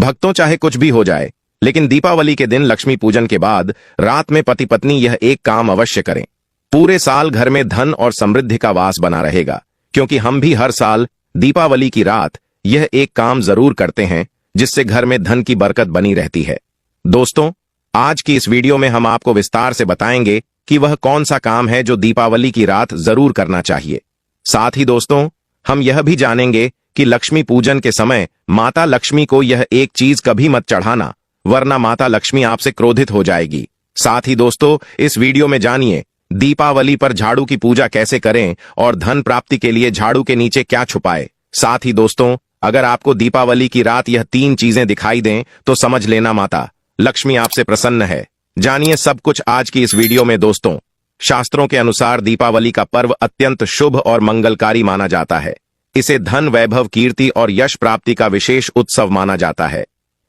भक्तों, चाहे कुछ भी हो जाए, लेकिन दीपावली के दिन लक्ष्मी पूजन के बाद रात में पति पत्नी यह एक काम अवश्य करें। पूरे साल घर में धन और समृद्धि का वास बना रहेगा, क्योंकि हम भी हर साल दीपावली की रात यह एक काम जरूर करते हैं, जिससे घर में धन की बरकत बनी रहती है। दोस्तों, आज की इस वीडियो में हम आपको विस्तार से बताएंगे कि वह कौन सा काम है जो दीपावली की रात जरूर करना चाहिए। साथ ही दोस्तों, हम यह भी जानेंगे कि लक्ष्मी पूजन के समय माता लक्ष्मी को यह एक चीज कभी मत चढ़ाना, वरना माता लक्ष्मी आपसे क्रोधित हो जाएगी। साथ ही दोस्तों, इस वीडियो में जानिए दीपावली पर झाड़ू की पूजा कैसे करें और धन प्राप्ति के लिए झाड़ू के नीचे क्या छुपाए। साथ ही दोस्तों, अगर आपको दीपावली की रात यह 3 चीजें दिखाई दें तो समझ लेना माता लक्ष्मी आपसे प्रसन्न है। जानिए सब कुछ आज की इस वीडियो में। दोस्तों, शास्त्रों के अनुसार दीपावली का पर्व अत्यंत शुभ और मंगलकारी माना जाता है। इसे धन, वैभव, कीर्ति और यश प्राप्ति का विशेष उत्सव माना जाता है।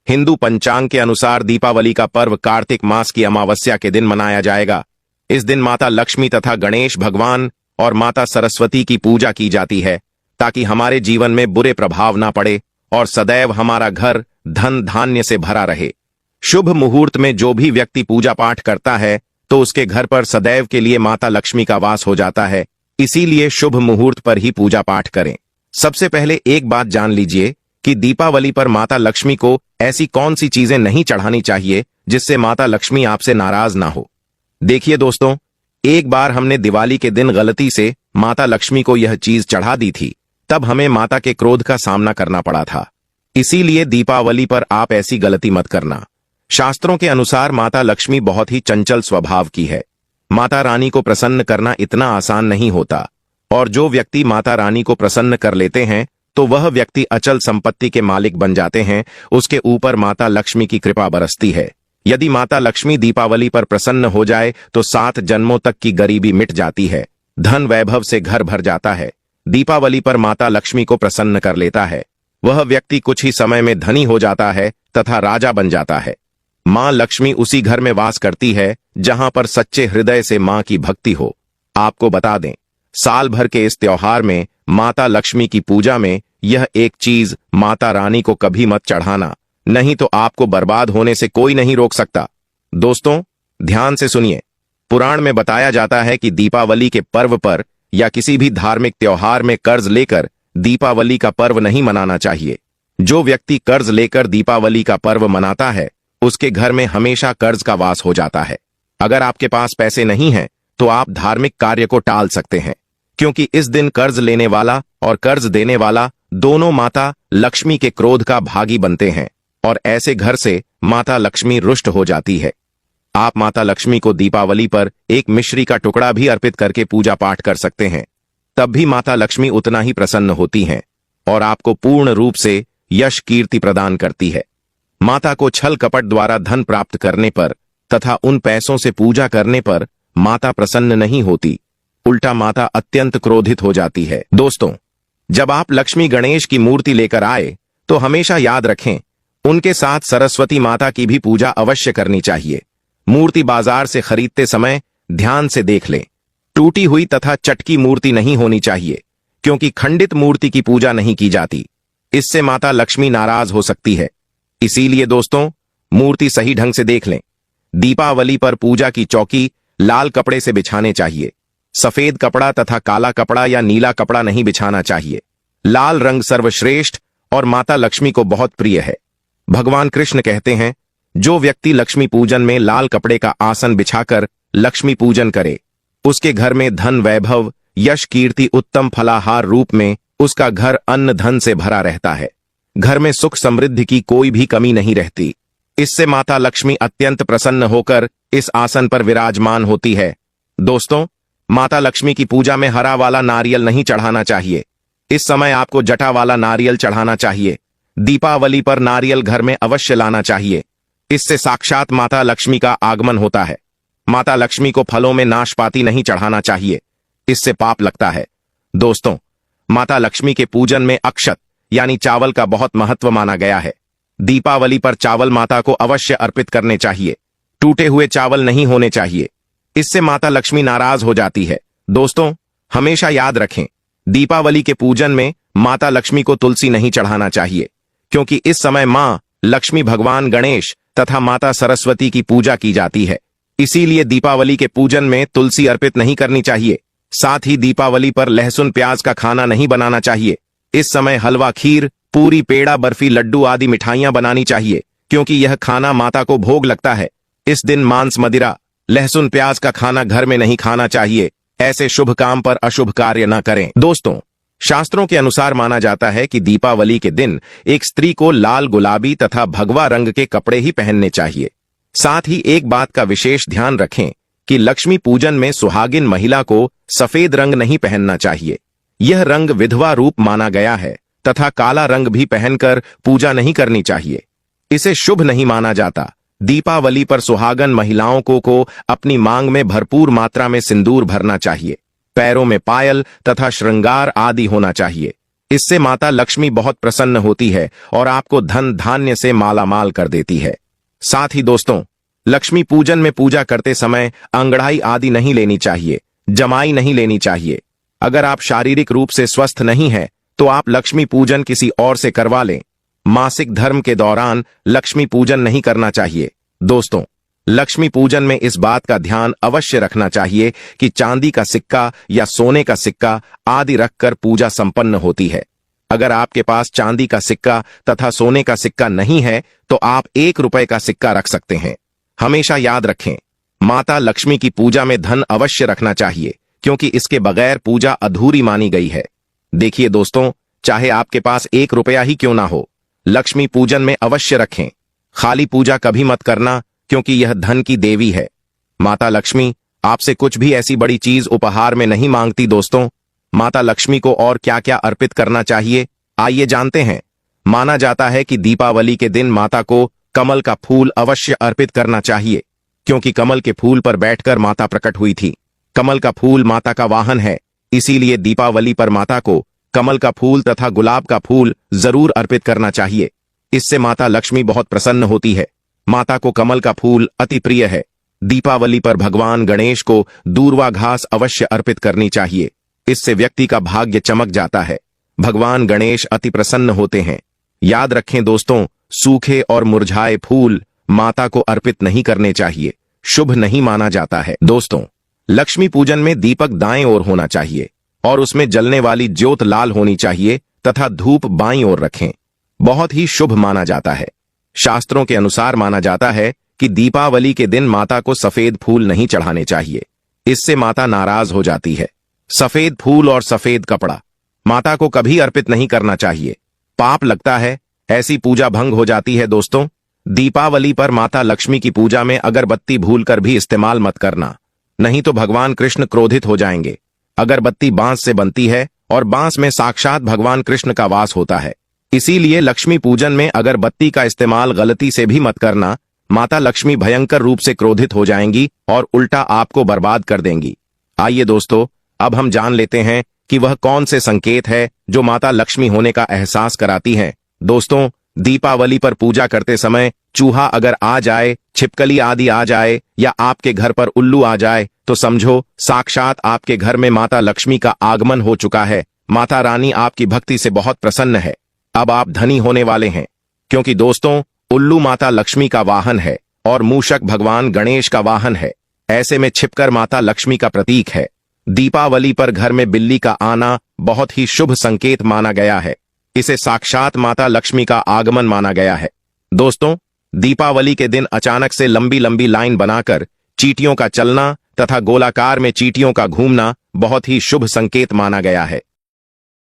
हिंदू पंचांग के अनुसार दीपावली का पर्व कार्तिक मास की अमावस्या के दिन मनाया जाएगा। इस दिन माता लक्ष्मी तथा गणेश भगवान और माता सरस्वती की पूजा की जाती है, ताकि हमारे जीवन में बुरे प्रभाव ना पड़े और सदैव हमारा घर धन धान्य से भरा रहे। शुभ मुहूर्त में जो भी व्यक्ति पूजा पाठ करता है तो उसके घर पर सदैव के लिए माता लक्ष्मी का वास हो जाता है। इसीलिए शुभ मुहूर्त पर ही पूजा पाठ करें। सबसे पहले एक बात जान लीजिए कि दीपावली पर माता लक्ष्मी को ऐसी कौन सी चीजें नहीं चढ़ानी चाहिए जिससे माता लक्ष्मी आपसे नाराज ना हो। देखिए दोस्तों, एक बार हमने दिवाली के दिन गलती से माता लक्ष्मी को यह चीज चढ़ा दी थी, तब हमें माता के क्रोध का सामना करना पड़ा था। इसीलिए दीपावली पर आप ऐसी गलती मत करना। शास्त्रों के अनुसार माता लक्ष्मी बहुत ही चंचल स्वभाव की है। माता रानी को प्रसन्न करना इतना आसान नहीं होता, और जो व्यक्ति माता रानी को प्रसन्न कर लेते हैं तो वह व्यक्ति अचल संपत्ति के मालिक बन जाते हैं। उसके ऊपर माता लक्ष्मी की कृपा बरसती है। यदि माता लक्ष्मी दीपावली पर प्रसन्न हो जाए तो 7 जन्मों तक की गरीबी मिट जाती है, धन वैभव से घर भर जाता है। दीपावली पर माता लक्ष्मी को प्रसन्न कर लेता है, वह व्यक्ति कुछ ही समय में धनी हो जाता है तथा राजा बन जाता है। मां लक्ष्मी उसी घर में वास करती है जहां पर सच्चे हृदय से मां की भक्ति हो। आपको बता दें, साल भर के इस त्योहार में माता लक्ष्मी की पूजा में यह एक चीज माता रानी को कभी मत चढ़ाना, नहीं तो आपको बर्बाद होने से कोई नहीं रोक सकता। दोस्तों, ध्यान से सुनिए। पुराण में बताया जाता है कि दीपावली के पर्व पर या किसी भी धार्मिक त्योहार में कर्ज लेकर दीपावली का पर्व नहीं मनाना चाहिए। जो व्यक्ति कर्ज लेकर दीपावली का पर्व मनाता है उसके घर में हमेशा कर्ज का वास हो जाता है। अगर आपके पास पैसे नहीं हैं तो आप धार्मिक कार्य को टाल सकते हैं, क्योंकि इस दिन कर्ज लेने वाला और कर्ज देने वाला दोनों माता लक्ष्मी के क्रोध का भागी बनते हैं, और ऐसे घर से माता लक्ष्मी रुष्ट हो जाती है। आप माता लक्ष्मी को दीपावली पर एक मिश्री का टुकड़ा भी अर्पित करके पूजा पाठ कर सकते हैं, तब भी माता लक्ष्मी उतना ही प्रसन्न होती हैं और आपको पूर्ण रूप से यश कीर्ति प्रदान करती है। माता को छल कपट द्वारा धन प्राप्त करने पर तथा उन पैसों से पूजा करने पर माता प्रसन्न नहीं होती, उल्टा माता अत्यंत क्रोधित हो जाती है। दोस्तों, जब आप लक्ष्मी गणेश की मूर्ति लेकर आए तो हमेशा याद रखें, उनके साथ सरस्वती माता की भी पूजा अवश्य करनी चाहिए। मूर्ति बाजार से खरीदते समय ध्यान से देख लें। टूटी हुई तथा चटकी मूर्ति नहीं होनी चाहिए, क्योंकि खंडित मूर्ति की पूजा नहीं की जाती। इससे माता लक्ष्मी नाराज हो सकती है। इसीलिए दोस्तों, मूर्ति सही ढंग से देख लें। दीपावली पर पूजा की चौकी लाल कपड़े से बिछाने चाहिए। सफेद कपड़ा तथा काला कपड़ा या नीला कपड़ा नहीं बिछाना चाहिए। लाल रंग सर्वश्रेष्ठ और माता लक्ष्मी को बहुत प्रिय है। भगवान कृष्ण कहते हैं, जो व्यक्ति लक्ष्मी पूजन में लाल कपड़े का आसन बिछाकर लक्ष्मी पूजन करे, उसके घर में धन, वैभव, यश, कीर्ति, उत्तम फलाहार रूप में उसका घर अन्न धन से भरा रहता है। घर में सुख समृद्धि की कोई भी कमी नहीं रहती। इससे माता लक्ष्मी अत्यंत प्रसन्न होकर इस आसन पर विराजमान होती है। दोस्तों, माता लक्ष्मी की पूजा में हरा वाला नारियल नहीं चढ़ाना चाहिए। इस समय आपको जटा वाला नारियल चढ़ाना चाहिए। दीपावली पर नारियल घर में अवश्य लाना चाहिए। इससे साक्षात माता लक्ष्मी का आगमन होता है। माता लक्ष्मी को फलों में नाशपाती नहीं चढ़ाना चाहिए, इससे पाप लगता है। दोस्तों, माता लक्ष्मी के पूजन में अक्षत यानी चावल का बहुत महत्व माना गया है। दीपावली पर चावल माता को अवश्य अर्पित करने चाहिए। टूटे हुए चावल नहीं होने चाहिए, इससे माता लक्ष्मी नाराज हो जाती है। दोस्तों, हमेशा याद रखें, दीपावली के पूजन में माता लक्ष्मी को तुलसी नहीं चढ़ाना चाहिए, क्योंकि इस समय मां लक्ष्मी भगवान गणेश तथा माता सरस्वती की पूजा की जाती है। इसीलिए दीपावली के पूजन में तुलसी अर्पित नहीं करनी चाहिए। साथ ही दीपावली पर लहसुन प्याज का खाना नहीं बनाना चाहिए। इस समय हलवा, खीर, पूरी, पेड़ा, बर्फी, लड्डू आदि मिठाइयां बनानी चाहिए, क्योंकि यह खाना माता को भोग लगता है। इस दिन मांस, मदिरा, लहसुन प्याज का खाना घर में नहीं खाना चाहिए। ऐसे शुभ काम पर अशुभ कार्य न करें। दोस्तों, शास्त्रों के अनुसार माना जाता है कि दीपावली के दिन एक स्त्री को लाल, गुलाबी तथा भगवा रंग के कपड़े ही पहनने चाहिए। साथ ही एक बात का विशेष ध्यान रखें कि लक्ष्मी पूजन में सुहागिन महिला को सफेद रंग नहीं पहनना चाहिए। यह रंग विधवा रूप माना गया है तथा काला रंग भी पहनकर पूजा नहीं करनी चाहिए। इसे शुभ नहीं माना जाता। दीपावली पर सुहागन महिलाओं को अपनी मांग में भरपूर मात्रा में सिंदूर भरना चाहिए। पैरों में पायल तथा श्रृंगार आदि होना चाहिए। इससे माता लक्ष्मी बहुत प्रसन्न होती है और आपको धन धान्य से मालामाल कर देती है। साथ ही दोस्तों, लक्ष्मी पूजन में पूजा करते समय अंगड़ाई आदि नहीं लेनी चाहिए, जमाई नहीं लेनी चाहिए। अगर आप शारीरिक रूप से स्वस्थ नहीं हैं, तो आप लक्ष्मी पूजन किसी और से करवा लें। मासिक धर्म के दौरान लक्ष्मी पूजन नहीं करना चाहिए। दोस्तों, लक्ष्मी पूजन में इस बात का ध्यान अवश्य रखना चाहिए कि चांदी का सिक्का या सोने का सिक्का आदि रखकर पूजा संपन्न होती है। अगर आपके पास चांदी का सिक्का तथा सोने का सिक्का नहीं है, तो आप 1 रुपए का सिक्का रख सकते हैं। हमेशा याद रखें, माता लक्ष्मी की पूजा में धन अवश्य रखना चाहिए, क्योंकि इसके बगैर पूजा अधूरी मानी गई है। देखिए दोस्तों, चाहे आपके पास 1 रुपया ही क्यों ना हो, लक्ष्मी पूजन में अवश्य रखें। खाली पूजा कभी मत करना, क्योंकि यह धन की देवी है। माता लक्ष्मी आपसे कुछ भी ऐसी बड़ी चीज उपहार में नहीं मांगती। दोस्तों, माता लक्ष्मी को और क्या क्या अर्पित करना चाहिए, आइए जानते हैं। माना जाता है कि दीपावली के दिन माता को कमल का फूल अवश्य अर्पित करना चाहिए, क्योंकि कमल के फूल पर बैठकर माता प्रकट हुई थी। कमल का फूल माता का वाहन है, इसीलिए दीपावली पर माता को कमल का फूल तथा गुलाब का फूल जरूर अर्पित करना चाहिए। इससे माता लक्ष्मी बहुत प्रसन्न होती है। माता को कमल का फूल अति प्रिय है। दीपावली पर भगवान गणेश को दूर्वा घास अवश्य अर्पित करनी चाहिए। इससे व्यक्ति का भाग्य चमक जाता है। भगवान गणेश अति प्रसन्न होते हैं। याद रखें दोस्तों, सूखे और मुरझाए फूल माता को अर्पित नहीं करने चाहिए, शुभ नहीं माना जाता है। दोस्तों, लक्ष्मी पूजन में दीपक दाएं ओर होना चाहिए और उसमें जलने वाली ज्योत लाल होनी चाहिए तथा धूप बाईं ओर रखें। बहुत ही शुभ माना जाता है। शास्त्रों के अनुसार माना जाता है कि दीपावली के दिन माता को सफेद फूल नहीं चढ़ाने चाहिए, इससे माता नाराज हो जाती है। सफेद फूल और सफेद कपड़ा माता को कभी अर्पित नहीं करना चाहिए, पाप लगता है, ऐसी पूजा भंग हो जाती है। दोस्तों, दीपावली पर माता लक्ष्मी की पूजा में अगरबत्ती भूलकर भी इस्तेमाल मत करना, नहीं तो भगवान कृष्ण क्रोधित हो जाएंगे। अगरबत्ती बांस से बनती है और बांस में साक्षात भगवान कृष्ण का वास होता है। इसीलिए लक्ष्मी पूजन में अगरबत्ती का इस्तेमाल गलती से भी मत करना। माता लक्ष्मी भयंकर रूप से क्रोधित हो जाएंगी और उल्टा आपको बर्बाद कर देंगी। आइए दोस्तों, अब हम जान लेते हैं कि वह कौन से संकेत है जो माता लक्ष्मी होने का एहसास कराती हैं। दोस्तों, दीपावली पर पूजा करते समय चूहा अगर आ जाए, छिपकली आदि आ जाए या आपके घर पर उल्लू आ जाए, तो समझो साक्षात आपके घर में माता लक्ष्मी का आगमन हो चुका है। माता रानी आपकी भक्ति से बहुत प्रसन्न है। अब आप धनी होने वाले हैं, क्योंकि दोस्तों, उल्लू माता लक्ष्मी का वाहन है और मूषक भगवान गणेश का वाहन है। ऐसे में छिपकर माता लक्ष्मी का प्रतीक है। दीपावली पर घर में बिल्ली का आना बहुत ही शुभ संकेत माना गया है। इसे साक्षात माता लक्ष्मी का आगमन माना गया है। दोस्तों, दीपावली के दिन अचानक से लंबी लंबी लाइन बनाकर चींटियों का चलना तथा गोलाकार में चींटियों का घूमना बहुत ही शुभ संकेत माना गया है।